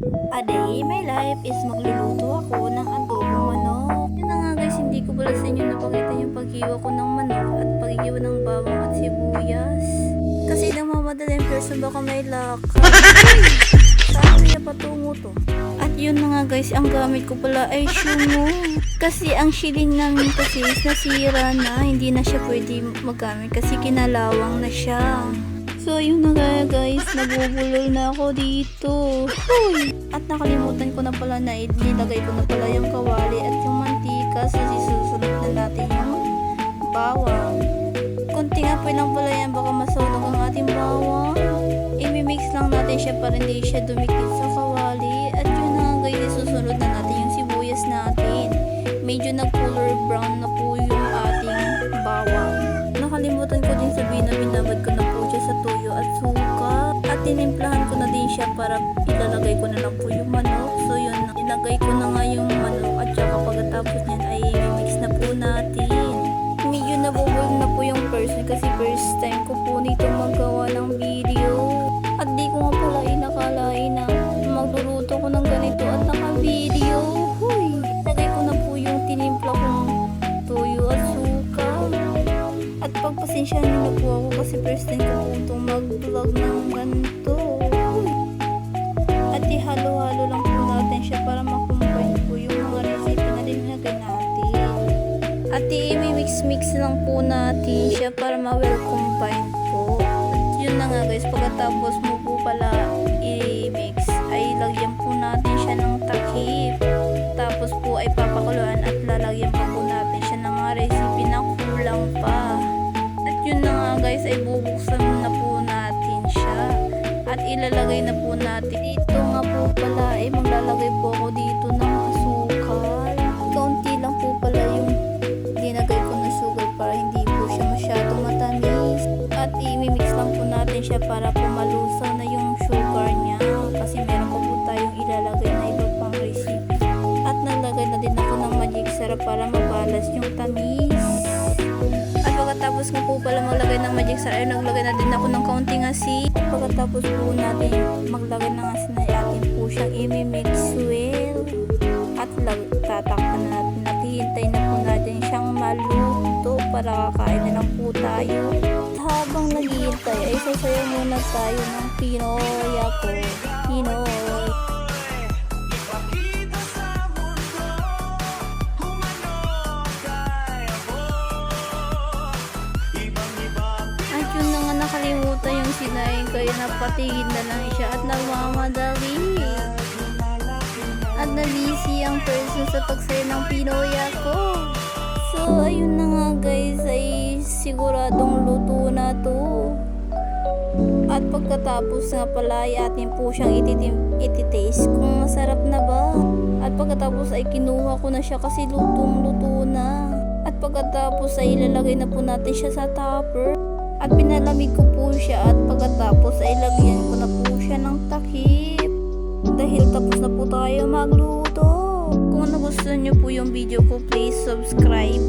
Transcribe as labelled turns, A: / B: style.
A: A day in my life is magluluto ako ng adobong manok. Yun na nga guys, hindi ko pala sa inyo napakita yung paghiwa ko ng manok at paghiwa ng bawang at sibuyas. Kasi namamadali yung person baka may lakad. Saan kaya patungo to? At yun na nga guys, ang gamit ko pala ay sumo. Kasi ang shilling namin kasi is nasira na, hindi na siya pwede magamit kasi kinalawang na siya. So yun na nga guys, nabubulol na ako dito. Huy! At nakalimutan ko na pala na nilagay ko na pala yung kawali at yung mantika. So susunod na natin yung bawang. Kunting apoy lang pala yan, baka masunog ang ating bawang. I-mix lang natin siya para hindi siya dumikit sa kawali. At yun na nga guys, susunod na natin yung sibuyas natin. Medyo nag-color brown na po yung ating bawang. Nakalimutan ko din sabihin na binabad ko na po siya sa tuyo at suka. At tinimplahan ko na din siya para ilalagay ko na lang po yung manok. So yun, ilagay ko na nga yung manok at saka pagkatapos niyan ay mix na po natin. Medyo nabubul na po yung person kasi first time ko po nito magawa ng video. At di ko nga pala inakalain na magluluto ko ng ganito at naka-video. Huy! Ilagay ko na po yung tinimpla kong tuyo at suka. At pagpasensyahan niyo na po ako kasi first time ko po itong mag-vlog ng ganito. At ihalo-halo lang po natin siya para makumpay po yung mga recipe na linagay natin. At i-mix-mix lang po natin siya para ma-well-combine po. At yun na nga guys, pagkatapos mo po pala i-mix ay lagyan po natin siya ng takip. Tapos po ay papakuluan at lalagyan pa po natin siya ng mga recipe na kulang pa. At yun na nga guys, ay bubuksan na po natin siya. At ilalagay na po natin. Dito nga po pala ay maglalagay po ako dito ng asukal. Kaunti lang po pala yung dinagay ko ng sugar para hindi po siya masyado matamis. At i-mix lang po natin siya para po malusaw na yung sugar niya. Kasi meron pa po tayong ilalagay na iba pang recipe. At nalagay na din ako ng magic syrup para mabalas yung tamis. At pagkatapos ko po pala maglagay ng magic syrup, ay naglagay na din ako ng kaunting asin. At pagkatapos po natin maglagay ng asin ay atin po siyang i-mix well. At tatakpan na natin at hihintay na po natin siyang maluto para kakain na lang po tayo. At habang naghihintay ay sasayaw muna tayo ng Pinoy ako. Pinoy. At yun na nga, nakalimutan yung sinaing kaya napatigid na lang siya at nagmamadali. At nalisi ang person sa pagsayo ng Pinoy ako. So ayun na nga guys, ay siguradong luto na to. At pagkatapos nga pala ay atin po siyang ititaste kung masarap na ba. At pagkatapos ay kinuha ko na siya kasi lutong-luto na. At pagkatapos ay ilalagay na po natin siya sa topper. At pinalamig ko po siya at pagkatapos ay lagyan ko na po siya ng takip. Dahil tapos na po tayo magluto. Kung nagustuhan nyo po yung video ko, please subscribe.